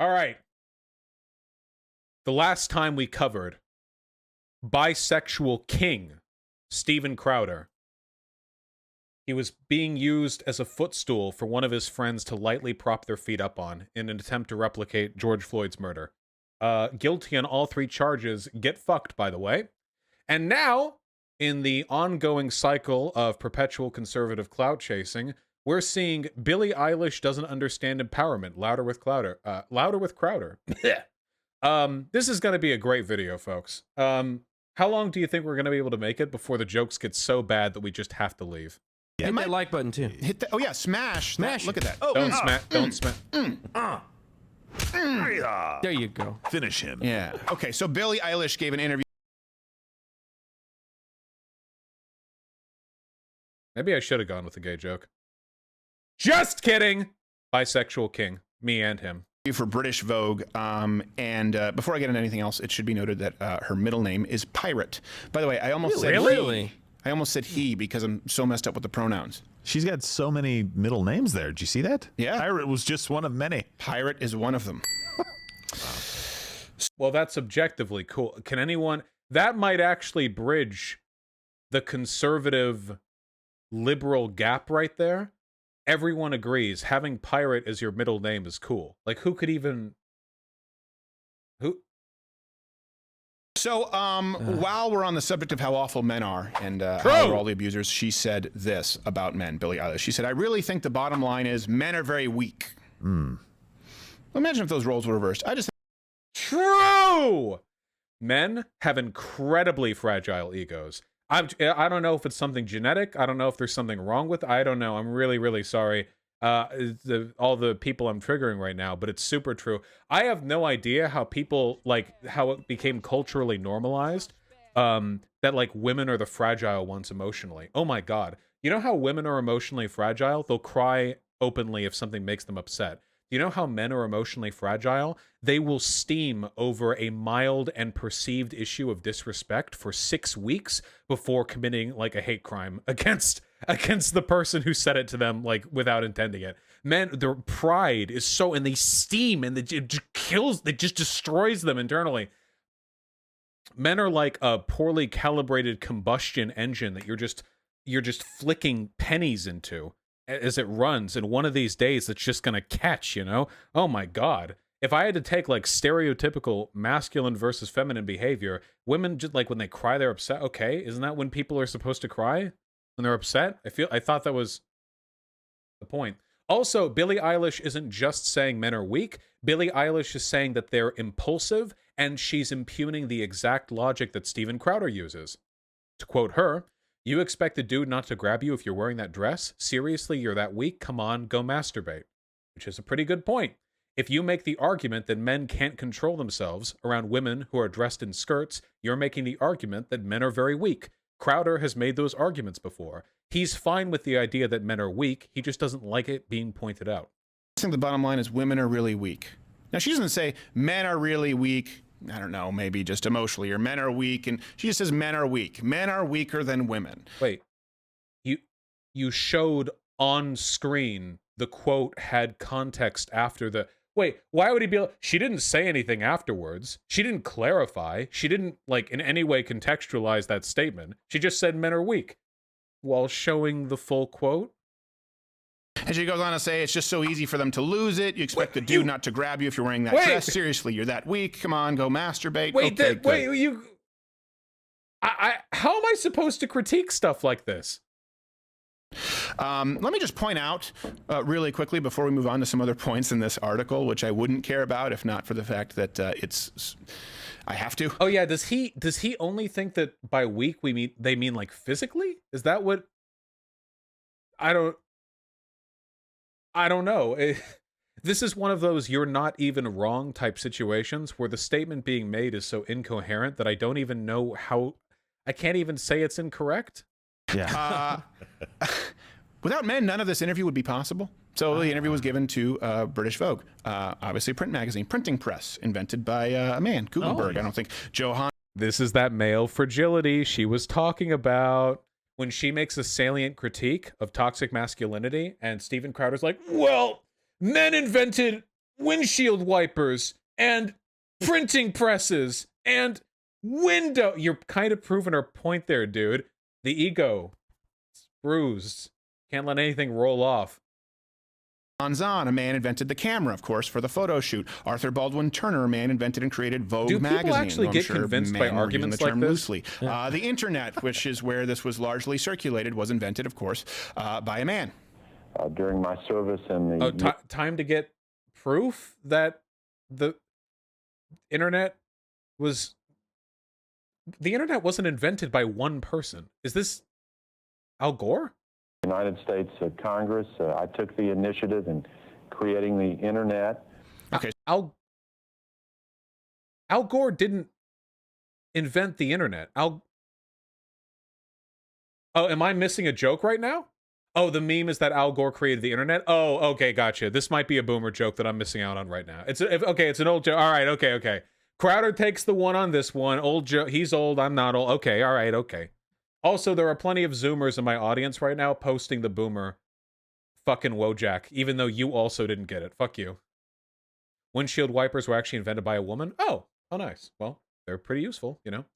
All right. The last time we covered bisexual king Steven Crowder. He was being used as a footstool for one of his friends to lightly prop their feet up on in an attempt to replicate George Floyd's murder. Guilty on all 3 charges. Get fucked, by the way. And now, in the ongoing cycle of perpetual conservative clout chasing, we're seeing Billie Eilish doesn't understand empowerment. Louder with Crowder. Louder with Crowder. This is going to be a great video, folks. How long do you think we're going to be able to make it before the jokes get so bad that we we just have to leave? Yeah, hit that like button too. Hit that. Oh yeah, smash. Look at that. Oh, don't smash. Don't smash. There you go. Finish him. Yeah. Okay, so Billie Eilish gave an interview. Maybe I should have gone with a gay joke. Just kidding. Bisexual king. Me and him. For British Vogue, and before I get into anything else, it should be noted that her middle name is Pirate. By the way, I almost said Really? I almost said he because I'm so messed up with the pronouns. She's got so many middle names there. Did you see that? Yeah. Pirate was just one of many. Pirate is one of them. Well, that's objectively cool. Can anyone... That might actually bridge the conservative liberal gap right there. Everyone agrees having Pirate as your middle name is cool. Like, who could even... Who... So, while we're on the subject of how awful men are and how we're all the abusers, she said this about men, Billie Eilish. She said, I really think the bottom line is men are very weak. Imagine if those roles were reversed. I just... True! Men have incredibly fragile egos. I don't know if it's something genetic. I don't know if there's something wrong with it. I don't know. I'm really, really sorry. All the people I'm triggering right now, but it's super true. I have no idea how people, like, how it became culturally normalized, that, like, women are the fragile ones emotionally. Oh my God. You know how women are emotionally fragile? They'll cry openly if something makes them upset. You know how men are emotionally fragile? They will steam over a mild and perceived issue of disrespect for 6 weeks before committing, like, a hate crime against the person who said it to them, like, without intending it. Men, their pride is so, and they steam, and it just kills, it just destroys them internally. Men are like a poorly calibrated combustion engine that you're just flicking pennies into as it runs, and one of these days it's just gonna catch, you know? Oh my God. If I had to take, like, stereotypical masculine versus feminine behavior, women just, like, when they cry, they're upset. Okay, isn't that when people are supposed to cry? When they're upset? I thought that was the point. Also, Billie Eilish isn't just saying men are weak. Billie Eilish is saying that they're impulsive, and she's impugning the exact logic that Steven Crowder uses. To quote her, you expect a dude not to grab you if you're wearing that dress? Seriously, you're that weak? Come on, go masturbate. Which is a pretty good point. If you make the argument that men can't control themselves around women who are dressed in skirts, you're making the argument that men are very weak. Crowder has made those arguments before. He's fine with the idea that men are weak, he just doesn't like it being pointed out. I think the bottom line is women are really weak. Now, she doesn't say men are really weak, I don't know, maybe just emotionally, or men are weak, and she just says men are weak. Men are weaker than women. Wait, you showed on screen the quote had context after the... Wait, why would he be... She didn't say anything afterwards. She didn't clarify. She didn't, like, in any way contextualize that statement. She just said men are weak while showing the full quote. And she goes on to say, it's just so easy for them to lose it. You expect the dude not to grab you if you're wearing that dress. Seriously, you're that weak. Come on, go masturbate. How am I supposed to critique stuff like this? Let me just point out really quickly before we move on to some other points in this article, which I wouldn't care about if not for the fact that I have to. Oh yeah, does he only think that by weak they mean like physically? Is that what? I don't know. This is one of those you're not even wrong type situations where the statement being made is so incoherent that I don't even know how. I can't even say it's incorrect. Yeah. Without men, none of this interview would be possible. So the interview was given to British Vogue, obviously a print magazine, printing press, invented by a man, Gutenberg. I don't think Johann. This is that male fragility she was talking about. when she makes a salient critique of toxic masculinity, and Steven Crowder's like, well, men invented windshield wipers and printing presses and window. You're kind of proving her point there, dude. The ego is bruised. Can't let anything roll off. Zahn, a man invented the camera, of course, for the photo shoot. Arthur Baldwin Turner, a man invented and created Vogue Do people magazine. actually get convinced by arguments the term like this? Loosely. The internet, which is where this was largely circulated, was invented, of course, by a man. During my service in the... Time to get proof that the internet was... The internet wasn't invented by one person. Is this Al Gore? United States Congress. I took the initiative in creating the internet. Okay. Al Gore didn't invent the internet. Oh, am I missing a joke right now? Oh, the meme is that Al Gore created the internet? Oh, okay, gotcha. This might be a boomer joke that I'm missing out on right now. It's an old joke. All right, okay. Crowder takes the one on this one. Old joke. He's old, I'm not old. Okay, all right, okay. Also, there are plenty of Zoomers in my audience right now posting the boomer fucking Wojak, even though you also didn't get it. Fuck you. Windshield wipers were actually invented by a woman? Oh, nice. Well, they're pretty useful, you know?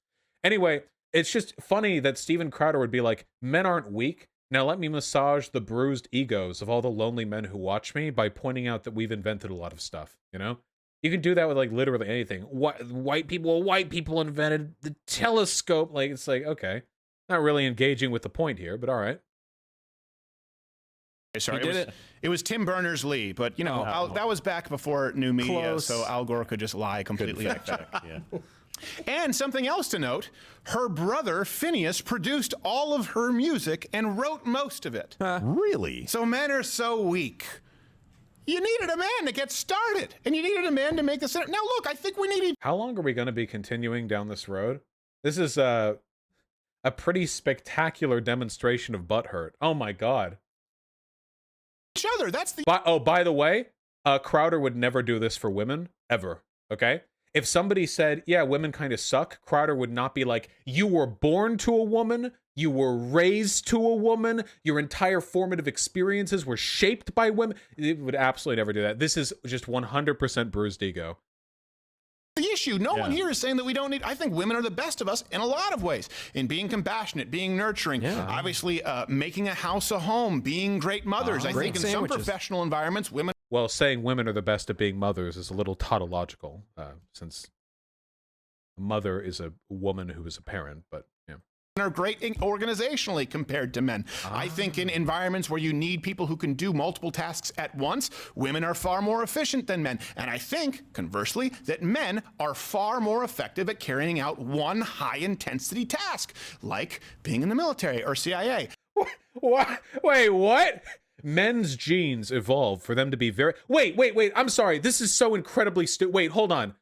Anyway, it's just funny that Steven Crowder would be like, men aren't weak. Now let me massage the bruised egos of all the lonely men who watch me by pointing out that we've invented a lot of stuff, you know? You can do that with, like, literally anything. White people invented the telescope. Like, it's like, okay. Not really engaging with the point here, but all right. Sorry, it was Tim Berners-Lee, but, you know, that was back before new media, Close. so Al Gore could just lie completely. Yeah. And something else to note, her brother, Phineas, produced all of her music and wrote most of it. Really? So men are so weak. You needed a man to get started, and you needed a man to make the Senate. Now, look, I think we need How long are we going to be continuing down this road? This is a pretty spectacular demonstration of butthurt. Oh my god. each other. That's the By the way, Crowder would never do this for women, ever, okay? If somebody said, yeah, women kind of suck, Crowder would not be like, you were born to a woman, you were raised to a woman, your entire formative experiences were shaped by women. It would absolutely never do that. This is just 100% bruised ego. the issue. No one here is saying that we don't need. I think women are the best of us in a lot of ways, in being compassionate, being nurturing, obviously making a house a home, being great mothers. I think in some professional environments, women. Well, saying women are the best at being mothers is a little tautological, since a mother is a woman who is a parent, but yeah. Are great organizationally compared to men. I think in environments where you need people who can do multiple tasks at once, women are far more efficient than men. And I think, conversely, that men are far more effective at carrying out one high-intensity task, like being in the military or CIA. What? Wait, what? Men's genes evolve for them to be very... Wait, I'm sorry. This is so incredibly Wait, hold on.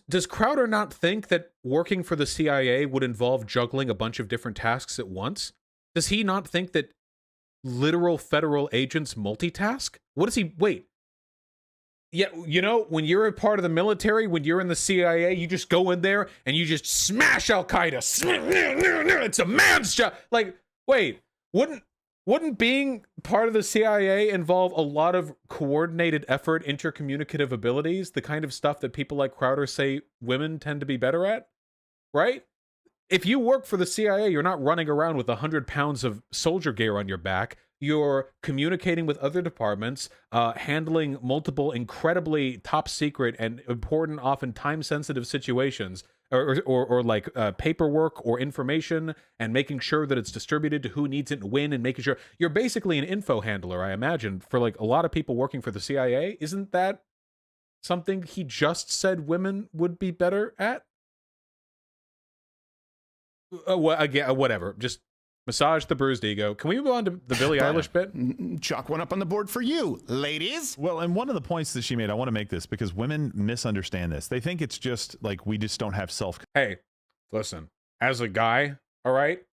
Does Crowder not think that working for the CIA would involve juggling a bunch of different tasks at once? Does he not think that literal federal agents multitask? What does he... Wait. Yeah, you know, when you're a part of the military, when you're in the CIA, you just go in there and you just smash Al-Qaeda. It's a man's job. Like, wait, wouldn't being part of the CIA involve a lot of coordinated effort, intercommunicative abilities, the kind of stuff that people like Crowder say women tend to be better at? Right? If you work for the CIA, you're not running around with 100 pounds of soldier gear on your back. You're communicating with other departments, handling multiple incredibly top secret and important, often time-sensitive situations, or like paperwork or information, and making sure that it's distributed to who needs it and when, and making sure you're basically an info handler, I imagine, for like a lot of people working for the CIA. Isn't that something he just said women would be better at? Well, again, whatever. Just massage the bruised ego. Can we move on to the Billie Eilish bit? Chalk one up on the board for you, ladies. Well, and one of the points that she made, I want to make this because women misunderstand this. They think it's just like we just don't have self. Hey, listen, as a guy, all right,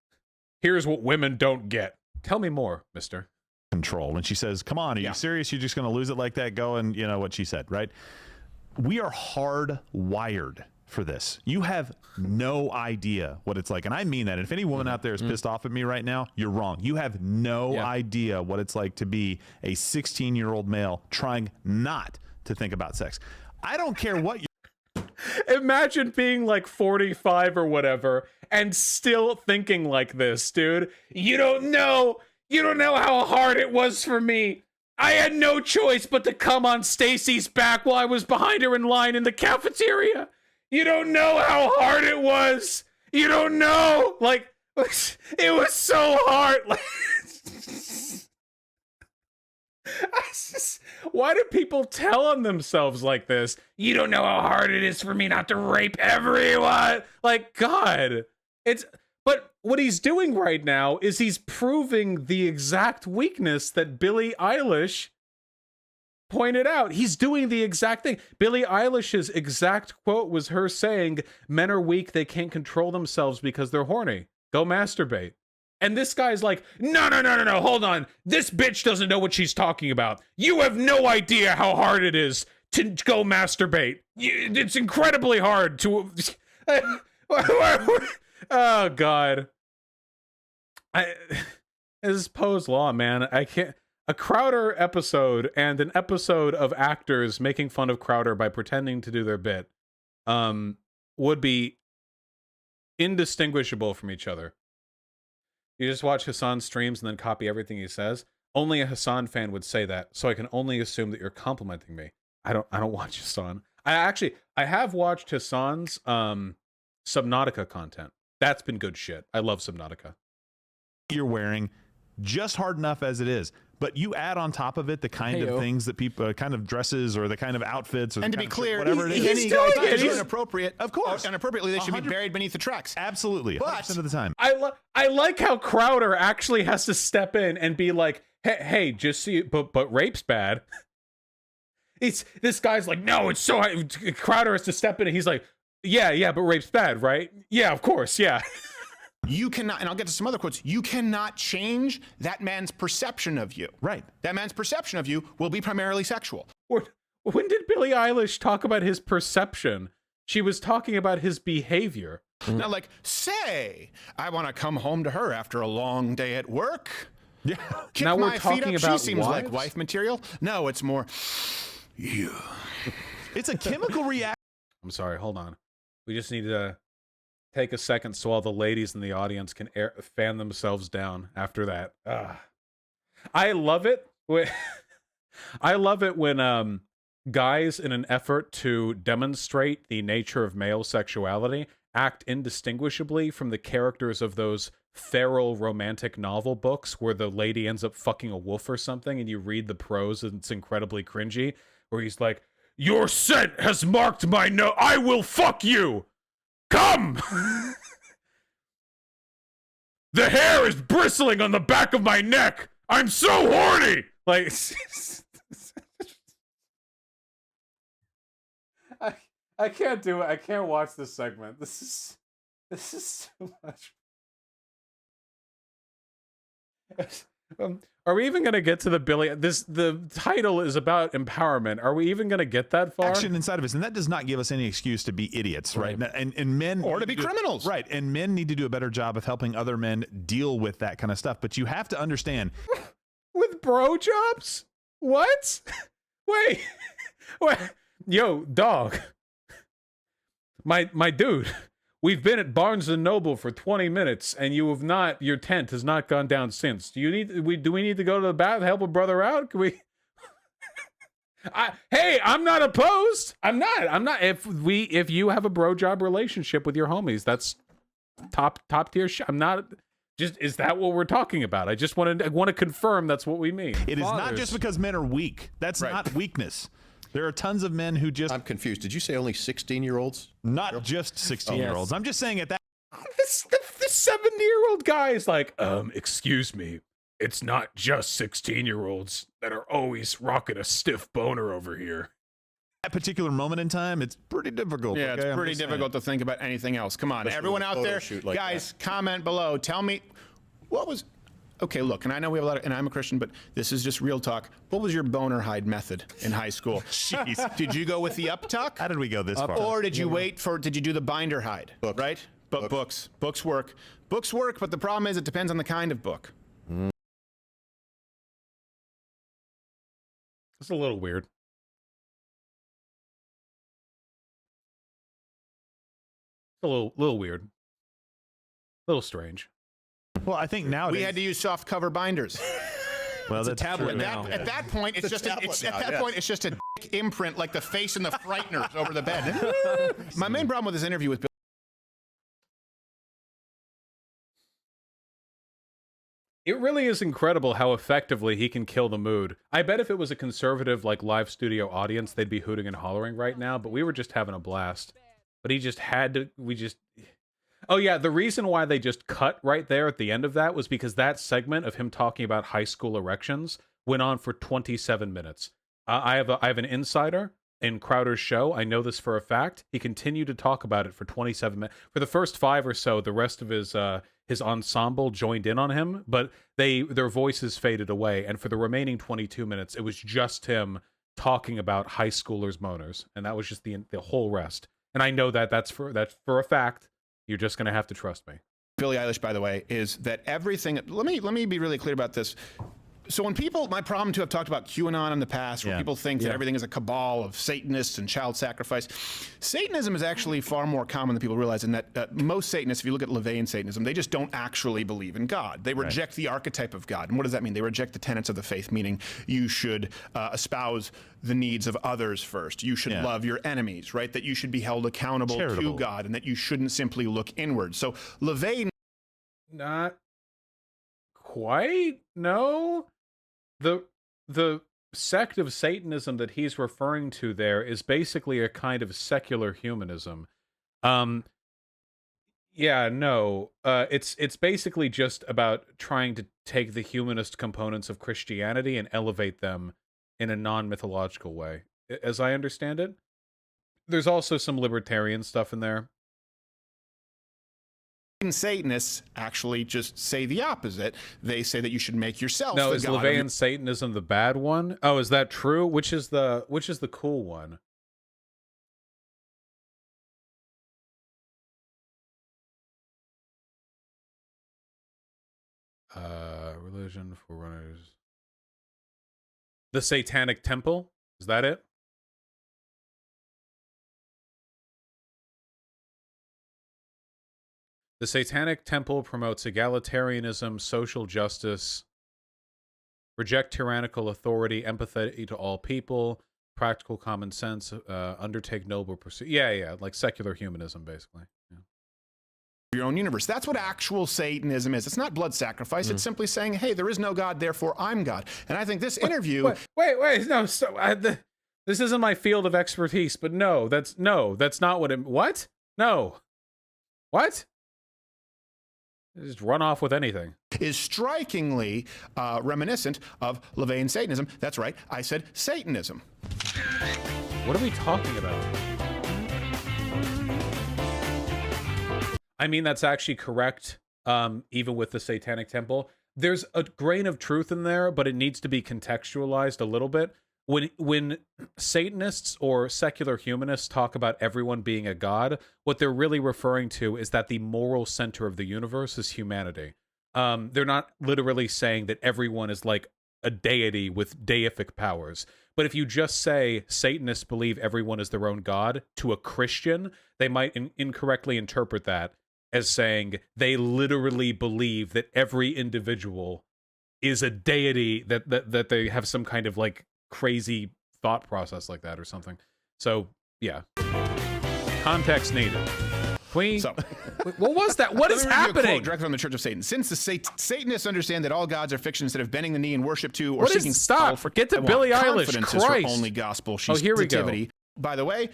here's what women don't get. Tell me more, mister. Control. When she says, come on, are you serious? You're just going to lose it like that? Go and, you know what she said, right? We are hardwired for this. You have no idea what it's like. And I mean that. And if any woman out there is pissed off at me right now, you're wrong. You have no idea what it's like to be a 16-year-old male trying not to think about sex. I don't care what you Imagine being like 45 or whatever and still thinking like this, dude. You don't know how hard it was for me. I had no choice but to come on Stacy's back while I was behind her in line in the cafeteria. You don't know how hard it was. You don't know. Like, it was so hard. Like, why do people tell on themselves like this? You don't know how hard it is for me not to rape everyone. Like, God, but what he's doing right now is he's proving the exact weakness that Billie Eilish pointed out. He's doing the exact thing. Billie Eilish's exact quote was her saying, men are weak, they can't control themselves because they're horny. Go masturbate. And this guy's like, no, hold on. This bitch doesn't know what she's talking about. You have no idea how hard it is to go masturbate. It's incredibly hard to... Oh, God. This is Poe's Law, man. I can't... A Crowder episode and an episode of actors making fun of Crowder by pretending to do their bit would be indistinguishable from each other. You just watch Hassan's streams and then copy everything he says. Only a Hassan fan would say that, so I can only assume that you're complimenting me. I don't watch Hassan. I have watched Hassan's Subnautica content. That's been good shit. I love Subnautica. you're wearing just hard enough as it is. But you add on top of it the kind of things that people, kind of dresses or the kind of outfits, or and to be clear, whatever it is, any guys that are inappropriate, of course, inappropriately, they should be buried beneath the tracks. Absolutely, 100% of the time. I like how Crowder actually has to step in and be like, hey, just see, but rape's bad. This guy's like, no, it's so. Crowder has to step in, and he's like, yeah, but rape's bad, right? Yeah, of course, yeah. You cannot, and I'll get to some other quotes, you cannot change that man's perception of you. Right. That man's perception of you will be primarily sexual. When did Billie Eilish talk about his perception? She was talking about his behavior. Now, like, say, I want to come home to her after a long day at work. Yeah. Kick now my we're talking feet up. about She seems wives? like wife material. No, it's more, you. It's a chemical reaction. I'm sorry, hold on. We just need to take a second so all the ladies in the audience can fan themselves down after that. I love it. I love it when guys, in an effort to demonstrate the nature of male sexuality, act indistinguishably from the characters of those feral romantic novel books where the lady ends up fucking a wolf or something, and you read the prose and it's incredibly cringy, where he's like, "Your scent has marked my no. I will fuck you. Come! The hair is bristling on the back of my neck. I'm so horny!" Like, I can't do it. I can't watch this segment. This is too much. Are we even going to get to the Billie? The title is about empowerment. Are we even going to get that far? Action inside of us, and that does not give us any excuse to be idiots, right? And men, or to be criminals, right? And men need to do a better job of helping other men deal with that kind of stuff. But you have to understand, with bro jobs, what? Wait, yo, dog, my dude. We've been at Barnes & Noble for 20 minutes, and you have not. Your tent has not gone down since. Do we need to go to the bath, help a brother out? Can we? Hey, I'm not opposed. I'm not. If you have a bro job relationship with your homies, that's top tier shit. I'm not. Just, is that what we're talking about? I just want to confirm that's what we mean. It is not just because men are weak. That's not weakness. There are tons of men who just... I'm confused. Did you say only 16-year-olds? Not just 16-year-olds. I'm just saying at that... This 70-year-old guy is like, excuse me. It's not just 16-year-olds that are always rocking a stiff boner over here. That particular moment in time, it's pretty difficult. Yeah, okay? it's pretty difficult to think about anything else. Come on, everyone out there, like guys, comment below. Tell me, what was... Okay, look, and I know we have a lot of, and I'm a Christian, but this is just real talk. What was your boner hide method in high school? Jeez. Did you go with the uptuck? How did we go this far? Or did you did you do the binder hide? Right? But books work. Books work, but the problem is it depends on the kind of book. It's a little weird. It's a little weird. A little strange. Well, I think nowadays We had to use soft cover binders. Well, that's tablet true. now. At that point, it's just a dick imprint like the face in the Frighteners over the bed. My main problem with this interview with Bill. It really is incredible how effectively he can kill the mood. I bet if it was a conservative, like, live studio audience, they'd be hooting and hollering right now, but we were just having a blast. But he just had to, Oh yeah, the reason why they just cut right there at the end of that was because that segment of him talking about high school erections went on for 27 minutes. I have an insider in Crowder's show. I know this for a fact. He continued to talk about it for 27 minutes. For the first 5 or so, the rest of his ensemble joined in on him, but their voices faded away. And for the remaining 22 minutes, it was just him talking about high schoolers' boners, and that was just the whole rest. And I know that's for a fact. You're just going to have to trust me. Billie Eilish, by the way, is that everything. Let me be really clear about this. So when people, my problem too, I've talked about QAnon in the past, where people think that everything is a cabal of Satanists and child sacrifice. Satanism is actually far more common than people realize, in that most Satanists, if you look at LaVeyan Satanism, they just don't actually believe in God. They reject the archetype of God. And what does that mean? They reject the tenets of the faith, meaning you should espouse the needs of others first. You should love your enemies, right? That you should be held accountable to God, and that you shouldn't simply look inward. So LaVeyan... Not quite, no. The sect of Satanism that he's referring to there is basically a kind of secular humanism. It's basically just about trying to take the humanist components of Christianity and elevate them in a non-mythological way, as I understand it. There's also some libertarian stuff in there. Satanists actually just say the opposite. They say that you should make yourself No, the is god. LaVeyan Satanism the bad one? Oh, is that true? Which is the cool one? Religion for runners. The Satanic Temple? Is that it? The Satanic Temple promotes egalitarianism, social justice, reject tyrannical authority, empathy to all people, practical common sense, undertake noble pursuit. Yeah, like secular humanism, basically. Yeah. Your own universe. That's what actual Satanism is. It's not blood sacrifice. It's simply saying, hey, there is no God, therefore I'm God. And I think this interview... Wait, no, this isn't my field of expertise, but that's not what it... What? No. What? Just run off with anything. Is strikingly reminiscent of LaVeyan Satanism. That's right, I said Satanism. What are we talking about? I mean, that's actually correct, even with the Satanic Temple. There's a grain of truth in there, but it needs to be contextualized a little bit. When Satanists or secular humanists talk about everyone being a god, what they're really referring to is that the moral center of the universe is humanity. They're not literally saying that everyone is like a deity with deific powers. But if you just say Satanists believe everyone is their own god to a Christian, they might incorrectly interpret that as saying they literally believe that every individual is a deity, that they have some kind of like crazy thought process like that or something. So yeah, context needed. So, what was that? What is happening? Directly from the Church of Satan. Since the Satanists understand that all gods are fiction, instead of bending the knee in worship to or seeking stop? Get to Billie Eilish. Confidence Christ. is her only gospel. She's here we go. By the way,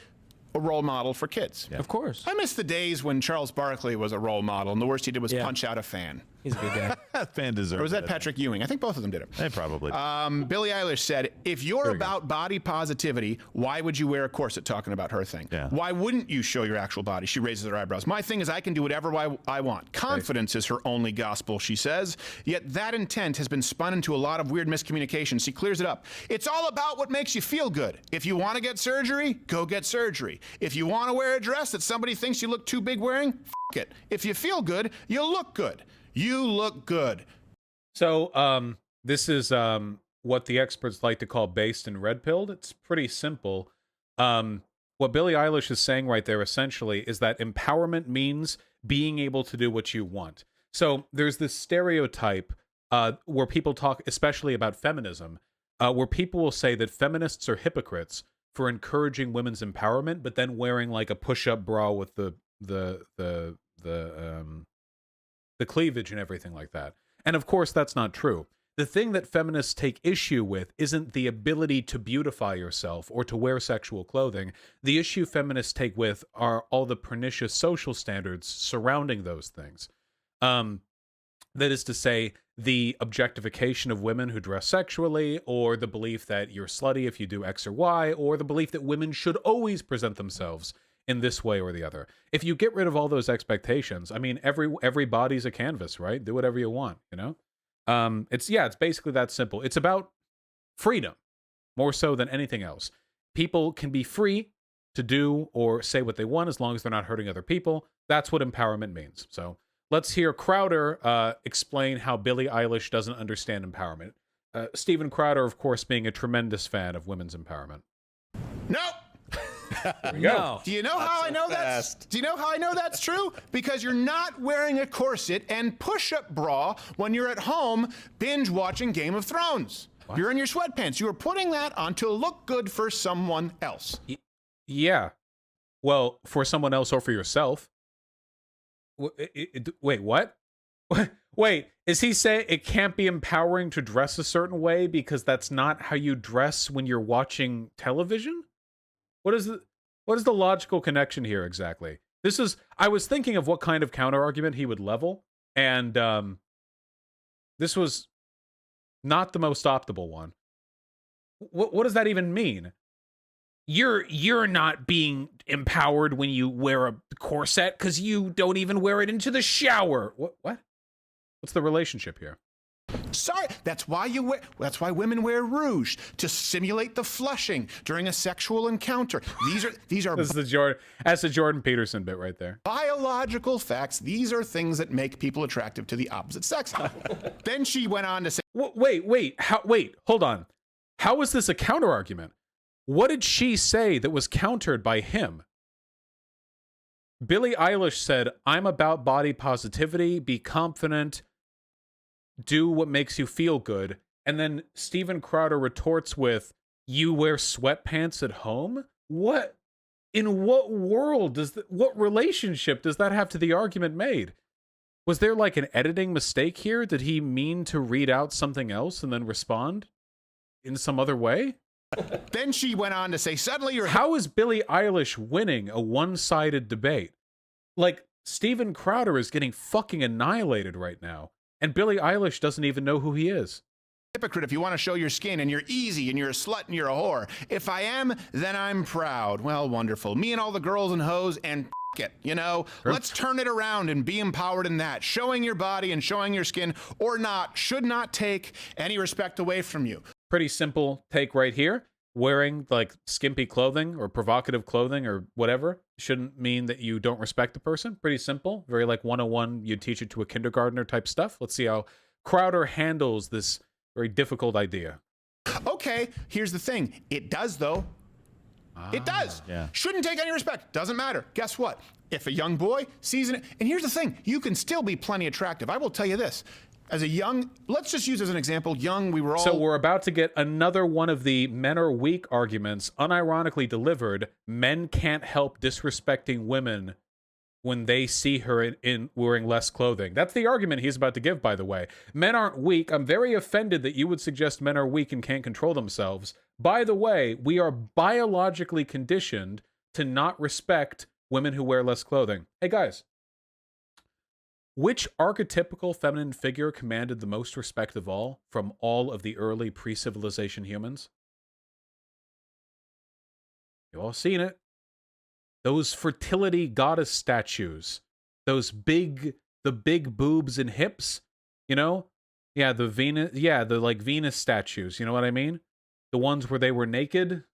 a role model for kids. Of course. I miss the days when Charles Barkley was a role model, and the worst he did was punch out a fan. He's a good guy. That fan deserves Or was that it. Patrick Ewing? I think both of them did it. They probably. Billie Eilish said, if you're about body positivity, why would you wear a corset? Talking about her thing. Yeah. Why wouldn't you show your actual body? She raises her eyebrows. My thing is I can do whatever I want. Confidence is her only gospel, she says. Yet that intent has been spun into a lot of weird miscommunication. She clears it up. It's all about what makes you feel good. If you want to get surgery, go get surgery. If you want to wear a dress that somebody thinks you look too big wearing, f it. If you feel good, you'll look good. You look good. So this is what the experts like to call based and red-pilled. It's pretty simple. What Billie Eilish is saying right there essentially is that empowerment means being able to do what you want. So there's this stereotype where people talk, especially about feminism, where people will say that feminists are hypocrites for encouraging women's empowerment, but then wearing like a push-up bra with the cleavage and everything like that. And of course, that's not true. The thing that feminists take issue with isn't the ability to beautify yourself or to wear sexual clothing. The issue feminists take with are all the pernicious social standards surrounding those things. That is to say, the objectification of women who dress sexually, or the belief that you're slutty if you do X or Y, or the belief that women should always present themselves in this way or the other. If you get rid of all those expectations, I mean, every body's a canvas, right? Do whatever you want, you know? It's basically that simple. It's about freedom, more so than anything else. People can be free to do or say what they want as long as they're not hurting other people. That's what empowerment means. So let's hear Crowder explain how Billie Eilish doesn't understand empowerment. Steven Crowder, of course, being a tremendous fan of women's empowerment. No. There we go. No. Do you know how I know that's? Do you know how I know that's true? Because you're not wearing a corset and push-up bra when you're at home binge watching Game of Thrones. What? You're in your sweatpants. You are putting that on to look good for someone else. Yeah. Well, for someone else or for yourself. Wait, what? Wait, is he saying it can't be empowering to dress a certain way because that's not how you dress when you're watching television? What is the logical connection here exactly? I was thinking of what kind of counter argument he would level, and this was not the most optimal one. What does that even mean? You're not being empowered when you wear a corset because you don't even wear it into the shower. What? What's the relationship here? Sorry, that's why women wear rouge, to simulate the flushing during a sexual encounter. These are That's the Jordan Peterson bit right there. biological facts. These are things that make people attractive to the opposite sex. Then she went on to say, Wait, hold on. How is this a counter argument? What did she say that was countered by him? Billie Eilish said, I'm about body positivity, be confident, do what makes you feel good. And then Steven Crowder retorts with, you wear sweatpants at home? What? In what world what relationship does that have to the argument made? Was there like an editing mistake here? Did he mean to read out something else and then respond in some other way? Then she went on to say, suddenly you're... How is Billie Eilish winning a one-sided debate? Like, Steven Crowder is getting fucking annihilated right now. And Billie Eilish doesn't even know who he is. Hypocrite if you want to show your skin and you're easy and you're a slut and you're a whore. If I am, then I'm proud. Well, wonderful. Me and all the girls and hoes and it, you know? Sure. Let's turn it around and be empowered in that. Showing your body and showing your skin or not should not take any respect away from you. Pretty simple take right here. Wearing like skimpy clothing or provocative clothing or whatever shouldn't mean that you don't respect the person. Pretty simple. Very like 101, you'd teach it to a kindergartner type stuff. Let's see how Crowder handles this very difficult idea. Okay, here's the thing. It does, though. It does. Yeah. Shouldn't take any respect. Doesn't matter. Guess what? If a young boy sees it, and here's the thing, you can still be plenty attractive. I will tell you this. As a young, let's just use as an example, young, we were all... So we're about to get another one of the men are weak arguments, unironically delivered. Men can't help disrespecting women when they see her in wearing less clothing. That's the argument he's about to give, by the way. Men aren't weak. I'm very offended that you would suggest men are weak and can't control themselves. By the way, we are biologically conditioned to not respect women who wear less clothing. Hey, guys. Which archetypical feminine figure commanded the most respect of all from all of the early pre-civilization humans? You've all seen it. Those fertility goddess statues. The big boobs and hips, you know? Yeah, the Venus statues, you know what I mean? The ones where they were naked,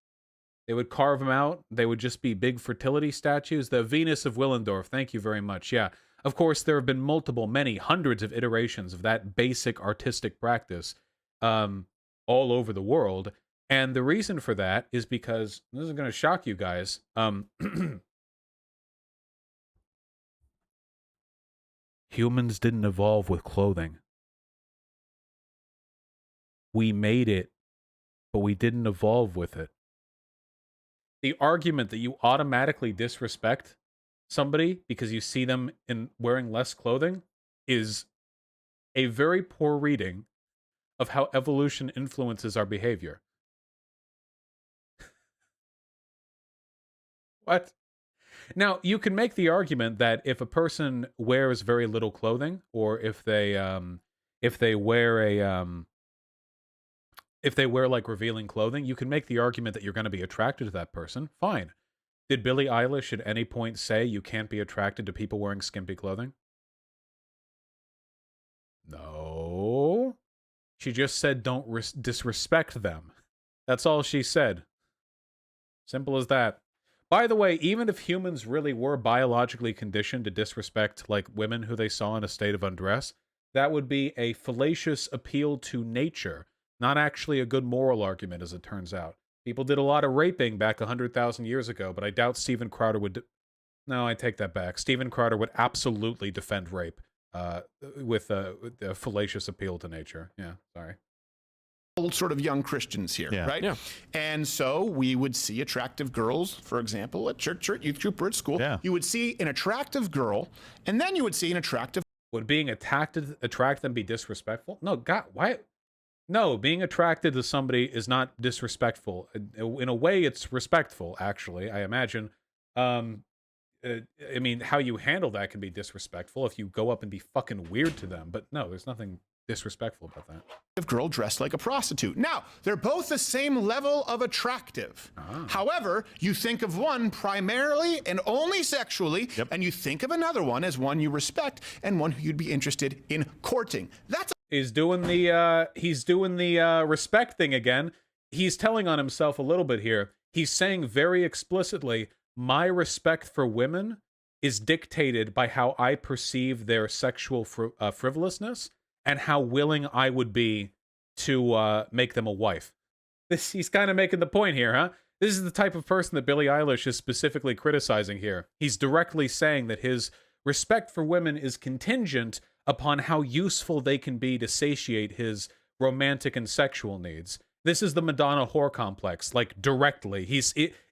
they would carve them out. They would just be big fertility statues. The Venus of Willendorf, thank you very much. Yeah, of course, there have been many hundreds of iterations of that basic artistic practice all over the world. And the reason for that is because, this is going to shock you guys, humans didn't evolve with clothing. We made it, but we didn't evolve with it. The argument that you automatically disrespect somebody because you see them in wearing less clothing is a very poor reading of how evolution influences our behavior. What? Now, you can make the argument that if a person wears very little clothing, or if they wear like revealing clothing, you can make the argument that you're going to be attracted to that person. Fine. Did Billie Eilish at any point say you can't be attracted to people wearing skimpy clothing? No. She just said don't disrespect them. That's all she said. Simple as that. By the way, even if humans really were biologically conditioned to disrespect like women who they saw in a state of undress, that would be a fallacious appeal to nature. Not actually a good moral argument, as it turns out. People did a lot of raping back 100,000 years ago, but I doubt Steven Crowder would... No, I take that back. Steven Crowder would absolutely defend rape with a fallacious appeal to nature. Yeah, sorry. Old sort of young Christians here, right? Yeah. And so we would see attractive girls, for example, at church, youth group, or at school. Yeah. You would see an attractive girl, and then you would see an attractive... Would being attract them be disrespectful? No, God, why... No, being attracted to somebody is not disrespectful. In a way, it's respectful, actually, I imagine. I mean, how you handle that can be disrespectful if you go up and be fucking weird to them. But no, there's nothing disrespectful about that. Girl dressed like a prostitute. Now, they're both the same level of attractive. However, you think of one primarily and only sexually, and you think of another one as one you respect and one who you'd be interested in courting. That's He's doing the respect thing again. He's telling on himself a little bit here. He's saying very explicitly, my respect for women is dictated by how I perceive their sexual frivolousness and how willing I would be to make them a wife. He's kind of making the point here, huh? This is the type of person that Billie Eilish is specifically criticizing here. He's directly saying that his respect for women is contingent upon how useful they can be to satiate his romantic and sexual needs. This is the Madonna whore complex, like directly.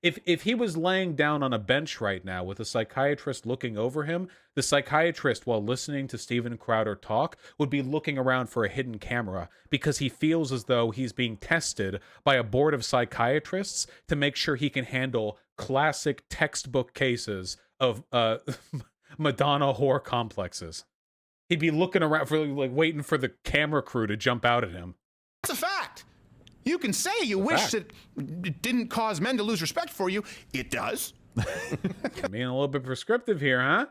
If he was laying down on a bench right now with a psychiatrist looking over him, the psychiatrist, while listening to Steven Crowder talk, would be looking around for a hidden camera because he feels as though he's being tested by a board of psychiatrists to make sure he can handle classic textbook cases of Madonna whore complexes. He'd be looking around for, like, waiting for the camera crew to jump out at him. a fact. You can say you wish that it didn't cause men to lose respect for you. It does. Being a little bit prescriptive here,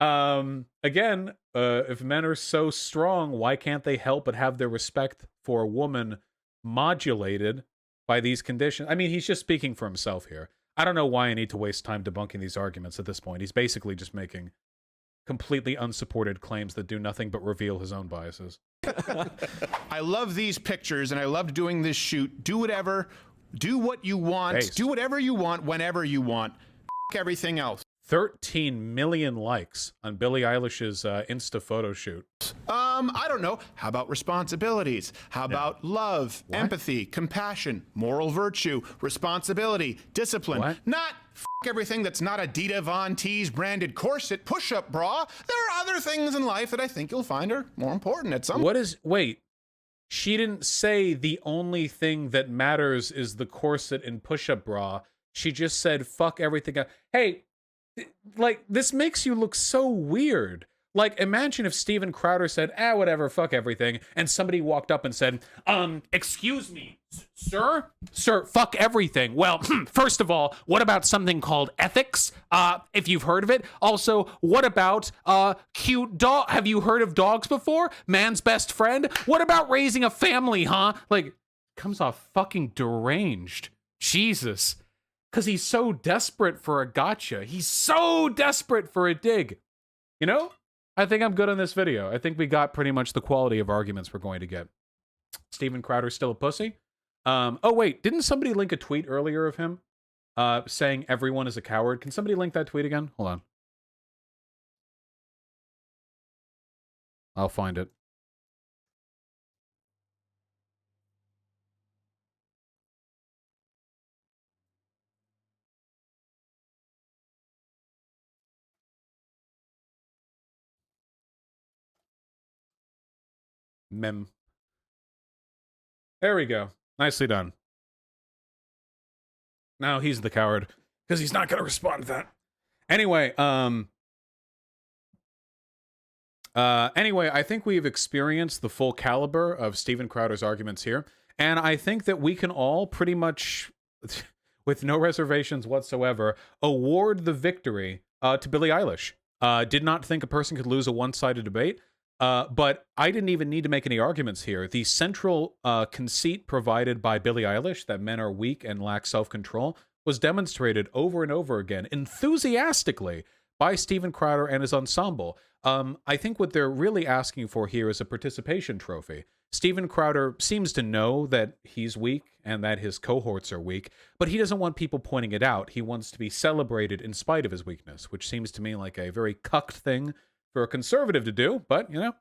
huh? Again, if men are so strong, why can't they help but have their respect for a woman modulated by these conditions? I mean, he's just speaking for himself here. I don't know why I need to waste time debunking these arguments at this point. He's basically just making completely unsupported claims that do nothing but reveal his own biases. I love these pictures, and I loved doing this shoot. Do whatever. Do what you want. Based. Do whatever you want, whenever you want. F everything else. 13 million likes on Billie Eilish's Insta photo shoot. I don't know. How about responsibilities? How about love, empathy, compassion, moral virtue, responsibility, discipline? What? Not f everything that's not a Dita Von Teese branded corset push-up bra. There are other things in life that I think you'll find are more important at some. Wait, she didn't say the only thing that matters is the corset and push-up bra. She just said, fuck everything else. Hey, like, this makes you look so weird. Like, imagine if Steven Crowder said, whatever, fuck everything, and somebody walked up and said, excuse me, sir, fuck everything. Well, first of all, what about something called ethics? If you've heard of it. Also, what about cute dog? Have you heard of dogs before? Man's best friend? What about raising a family, huh? Like, comes off fucking deranged. Jesus. Because he's so desperate for a gotcha. He's so desperate for a dig. You know? I think I'm good on this video. I think we got pretty much the quality of arguments we're going to get. Steven Crowder's still a pussy? Oh, wait. Didn't somebody link a tweet earlier of him saying everyone is a coward? Can somebody link that tweet again? Hold on. I'll find it. Mem. There we go. Nicely done. Now he's the coward because he's not going to respond to that. Anyway, I think we've experienced the full caliber of Steven Crowder's arguments here, and I think that we can all pretty much, with no reservations whatsoever, award the victory to Billie Eilish. Did not think a person could lose a one-sided debate. But I didn't even need to make any arguments here. The central conceit provided by Billie Eilish, that men are weak and lack self-control, was demonstrated over and over again, enthusiastically, by Steven Crowder and his ensemble. I think what they're really asking for here is a participation trophy. Steven Crowder seems to know that he's weak and that his cohorts are weak, but he doesn't want people pointing it out. He wants to be celebrated in spite of his weakness, which seems to me like a very cucked thing for a conservative to do, but, you know.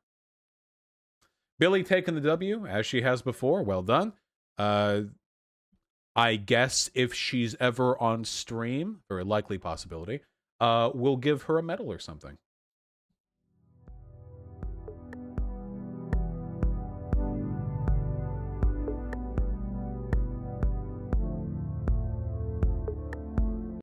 Billie taking the W, as she has before. Well done. I guess if she's ever on stream, very likely possibility, we'll give her a medal or something.